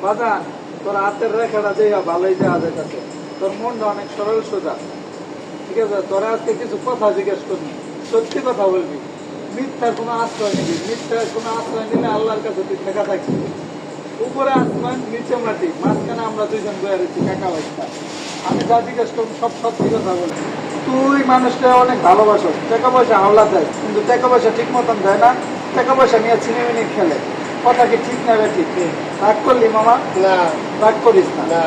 বাজান তোর হাতের রেখাটা দেয়া ভালোই দেওয়া যাইতেছে, তোর মনটা অনেক সরল সোজা। ঠিক আছে, তোরা আজকে কিছু কথা জিজ্ঞেস করবি, সত্যি কথা বলবি, মিথ্যার কোনো আশ্রয় নিবি। মিথ্যার কোনো আশ্রয় নিলে আল্লাহর কাছে তুই ঠেকা থাকবি। উপরে আসমান নিচে মাটি, মাঝখানে আমরা দুইজন বয়ে রয়েছি কাকা ভাইটা। আমি যা জিজ্ঞেস করবো সব সত্যি কথা বলবি। তুই মানুষকে অনেক ভালোবাসো, টাকা পয়সা হাওলা দেয়, কিন্তু টাকা পয়সা ঠিক মতন দেয় না। টাকা পয়সা নিয়ে ছিনিমিনি খেলে। কথা কি ঠিক না? ঠিক। রাগ করলি মামা? না রাগ করিস না। না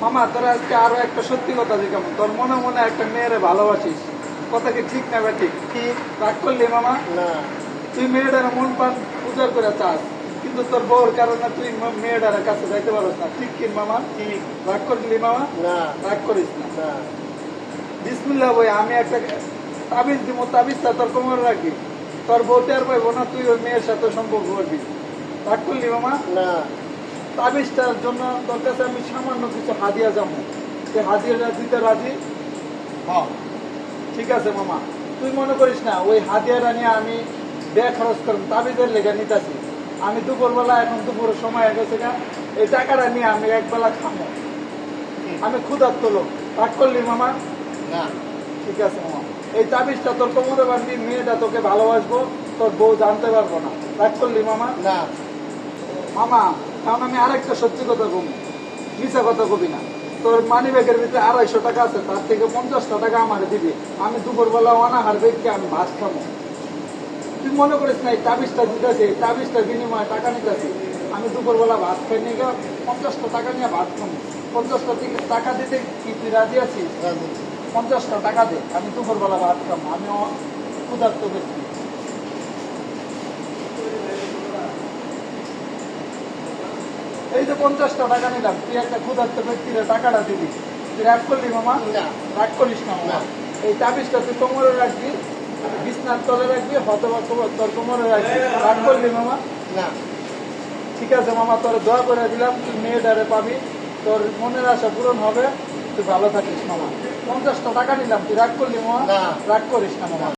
মামা তোরা আজকে আরো একটা সত্যি কথা জিজ্ঞাসা, তোর মনে মনে একটা মেয়েরে ভালোবাসিস, কথা কি ঠিক না? ঠিক। ঠিক রাগ করলি মামা? না তুই মেয়েটার মন প্রাণ পূজা করে চাস, কিন্তু তোর বউর কারণে তুই মেয়েটার কাছে যাইতে পারস না, ঠিক কি মামা? ঠিক রাগ করলি মামা? না রাগ করিস না। না বিসমিল্লাহ বই, আমি একটা তাবিজ দিব, তাবিজটা তোর কোমরে রাখবি, তোর বউ টের পাইবো না তুই ওই মেয়ের সাথে সম্পর্ক করবি। রাগ করলি মামা? না তাবিজটার জন্য তোর কাছে আমি সামান্য কিছু হাদিয়া যাবো, তুই হাদিয়াটা দিতে রাজি? হ্যাঁ ঠিক আছে মামা, তুই মনে করিস না ওই হাদিয়াটা নিয়ে আমি ব্যয় খরচ করবো, তাবিজের লেগে নিতেছি। আমি দুপুরবেলা, এখন দুপুরের সময় হয়ে গেছে গা, এই টাকাটা নিয়ে আমি একবেলা খামো। আমি ক্ষুধার্ত লোক। রাগ করলি মামা? না ঠিক আছে মামা, এই তাবিজটা তোর কোমরে বাঁধবি, মেয়েটা তোকে ভালোবাসবো, তোর বউ জানতে পারবো না। রাগ করলি মামা? না মামা কারণ আমি আরেকটা সত্যি কথা কবি, মিশা কথা কবি না। তোর মানি ব্যাগের ভিতরে 250 টাকা আছে, তার থেকে 50টা টাকা আমার দিবি। আমি দুপুরবেলা অনাহার ব্যক্তি, আমি ভাত খাবো। তুই মনে করিস না এই তাবিজটা দিতেছি, এই তাবিজটার বিনিময়ে টাকা নিতেছি। আমি দুপুরবেলা ভাত খাই নিয়ে গিয়ে 50টা টাকা নিয়ে ভাত খাবো। 50টা টাকা দিতে কি তুই রাজি আছিস? রাজি 50টা টাকা দে, আমি দুপুরবেলা ভাত খাবো। আমি ক্ষুধার্ত ব্যক্তি। এই যে 50টা টাকা নিলাম, তুই একটা ক্ষুধার্ত ব্যক্তির টাকাটা দিবি। তুই রাগ করলি মামা? না রাগ করিস না মামা। এই তাবিজটা তুই কোমরে রাখবি, বিছনার তলে রাখবি, হয়তোবা তোর কোমরে রাখবি। রাগ করলি মামা? না ঠিক আছে মামা, তোর দোয়া করে দিলাম, তুই মেয়েটারে পাবি, তোর মনের আশা পূরণ হবে, তুই ভালো থাকিস মামা। 50টা টাকা নিলাম, তুই রাগ করলি মামা? না। রাগ করিস না মামা।